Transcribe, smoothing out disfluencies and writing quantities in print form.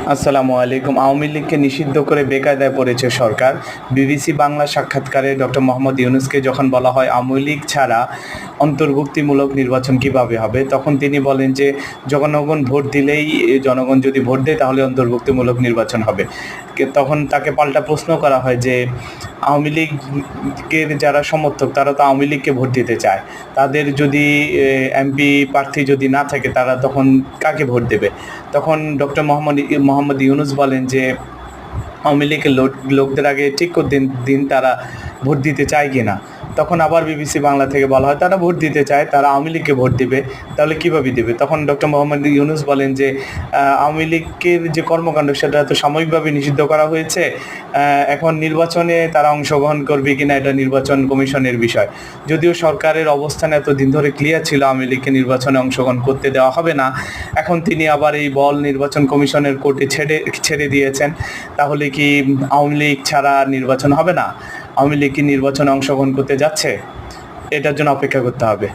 আসসালামু আলাইকুম। আওয়ামী লীগকে নিষিদ্ধ করে বেকায়দায় পড়েছে সরকার। বিবিসি বাংলা সাক্ষাৎকারে ডক্টর মোহাম্মদ ইউনূসকে যখন বলা হয় আওয়ামী লীগ ছাড়া অন্তর্ভুক্তিমূলক নির্বাচন কিভাবে হবে, তখন তিনি বলেন যে জনগণ ভোট দিলেই, জনগণ যদি ভোট দেয় তাহলে অন্তর্ভুক্তিমূলক নির্বাচন হবে। তখন তাকে পাল্টা প্রশ্ন করা হয় যে আওয়ামী লীগের যারা সমর্থক তারা তো আওয়ামী লীগকে ভোট দিতে চায়, তাদের যদি এমপি প্রার্থী যদি না থাকে তারা তখন কাকে ভোট দেবে? তখন ডক্টর মোহাম্মদ ইউনূস বলেন যে আওয়ামী লীগের লোকদের আগে ঠিক করে দিন তারা ভোট দিতে চায় কিনা। তখন আবার বিবিসি বাংলা থেকে বলা হয় তারা ভোট দিতে চায়, তারা আওয়ামী লীগকে ভোট দিবে, তাহলে কীভাবে দিবে? তখন ডক্টর মোহাম্মদ ইউনূস বলেন যে আওয়ামী লীগের যে কর্মকাণ্ড সেটা তো সাময়িকভাবে নিষিদ্ধ করা হয়েছে, এখন নির্বাচনে তারা অংশগ্রহণ করবে কিনা এটা নির্বাচন কমিশনের বিষয়। যদিও সরকারের অবস্থান এতদিন ধরে ক্লিয়ার ছিল আওয়ামী লীগকে নির্বাচনে অংশগ্রহণ করতে দেওয়া হবে না, এখন তিনি আবার এই বল নির্বাচন কমিশনের কোর্টে ছেড়ে দিয়েছেন। তাহলে কি আওয়ামী লীগ ছাড়া নির্বাচন হবে না? আওয়ামী লীগ কি নির্বাচনে অংশগ্রহণ করতে যাচ্ছে? এটার জন্য অপেক্ষা করতে হবে।